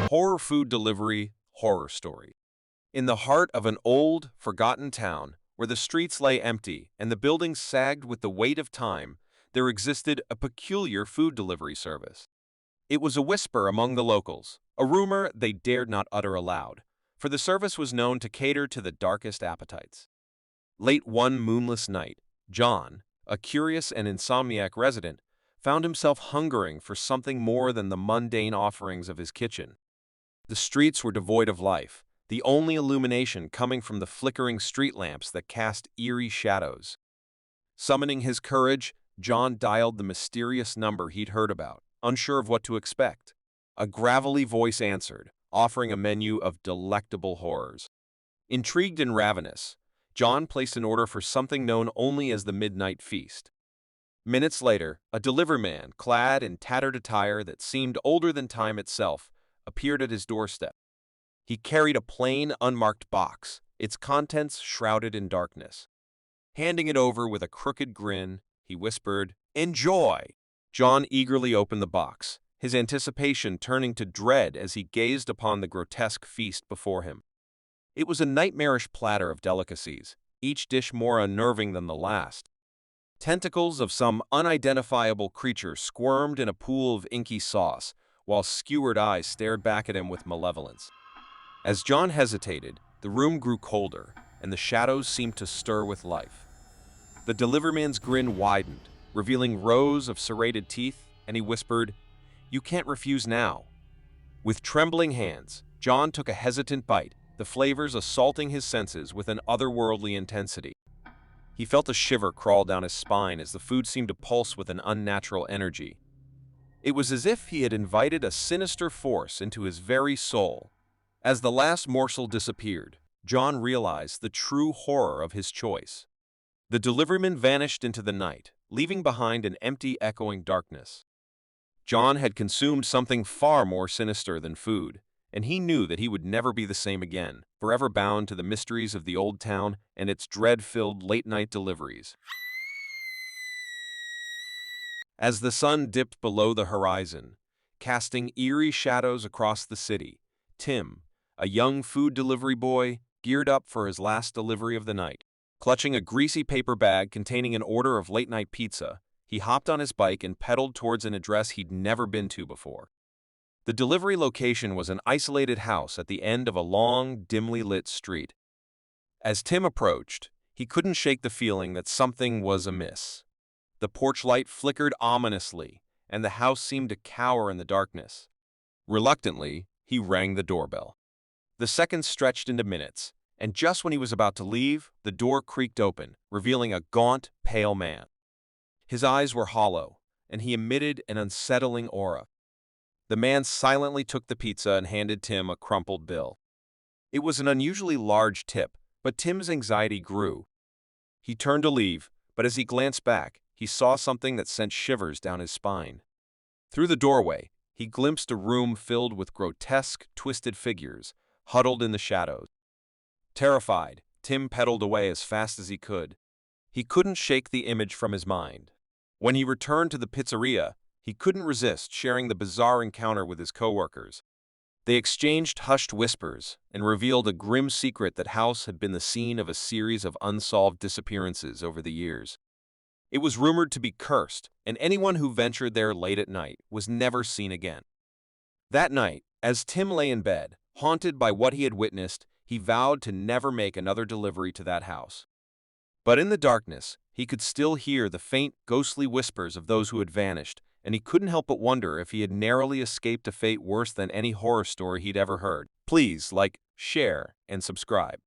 Horror food delivery horror story. In the heart of an old, forgotten town, where the streets lay empty and the buildings sagged with the weight of time, there existed a peculiar food delivery service. It was a whisper among the locals, a rumor they dared not utter aloud, for the service was known to cater to the darkest appetites. Late one moonless night, John, a curious and insomniac resident, found himself hungering for something more than the mundane offerings of his kitchen. The streets were devoid of life, the only illumination coming from the flickering street lamps that cast eerie shadows. Summoning his courage, John dialed the mysterious number he'd heard about, unsure of what to expect. A gravelly voice answered, offering a menu of delectable horrors. Intrigued and ravenous, John placed an order for something known only as the Midnight Feast. Minutes later, a deliveryman, clad in tattered attire that seemed older than time itself, appeared at his doorstep. He carried a plain, unmarked box, its contents shrouded in darkness. Handing it over with a crooked grin, he whispered, "Enjoy!" John eagerly opened the box, his anticipation turning to dread as he gazed upon the grotesque feast before him. It was a nightmarish platter of delicacies, each dish more unnerving than the last. Tentacles of some unidentifiable creature squirmed in a pool of inky sauce, while skewered eyes stared back at him with malevolence. As John hesitated, the room grew colder, and the shadows seemed to stir with life. The deliverman's grin widened, revealing rows of serrated teeth, and he whispered, "You can't refuse now." With trembling hands, John took a hesitant bite, the flavors assaulting his senses with an otherworldly intensity. He felt a shiver crawl down his spine as the food seemed to pulse with an unnatural energy. It was as if he had invited a sinister force into his very soul. As the last morsel disappeared, John realized the true horror of his choice. The deliveryman vanished into the night, leaving behind an empty, echoing darkness. John had consumed something far more sinister than food, and he knew that he would never be the same again, forever bound to the mysteries of the old town and its dread-filled late-night deliveries. As the sun dipped below the horizon, casting eerie shadows across the city, Tim, a young food delivery boy, geared up for his last delivery of the night. Clutching a greasy paper bag containing an order of late-night pizza, he hopped on his bike and pedaled towards an address he'd never been to before. The delivery location was an isolated house at the end of a long, dimly lit street. As Tim approached, he couldn't shake the feeling that something was amiss. The porch light flickered ominously, and the house seemed to cower in the darkness. Reluctantly, he rang the doorbell. The seconds stretched into minutes, and just when he was about to leave, the door creaked open, revealing a gaunt, pale man. His eyes were hollow, and he emitted an unsettling aura. The man silently took the pizza and handed Tim a crumpled bill. It was an unusually large tip, but Tim's anxiety grew. He turned to leave, but as he glanced back, he saw something that sent shivers down his spine. Through the doorway, he glimpsed a room filled with grotesque, twisted figures, huddled in the shadows. Terrified, Tim pedaled away as fast as he could. He couldn't shake the image from his mind. When he returned to the pizzeria, he couldn't resist sharing the bizarre encounter with his coworkers. They exchanged hushed whispers and revealed a grim secret: that house had been the scene of a series of unsolved disappearances over the years. It was rumored to be cursed, and anyone who ventured there late at night was never seen again. That night, as Tim lay in bed, haunted by what he had witnessed, he vowed to never make another delivery to that house. But in the darkness, he could still hear the faint, ghostly whispers of those who had vanished, and he couldn't help but wonder if he had narrowly escaped a fate worse than any horror story he'd ever heard. Please like, share, and subscribe.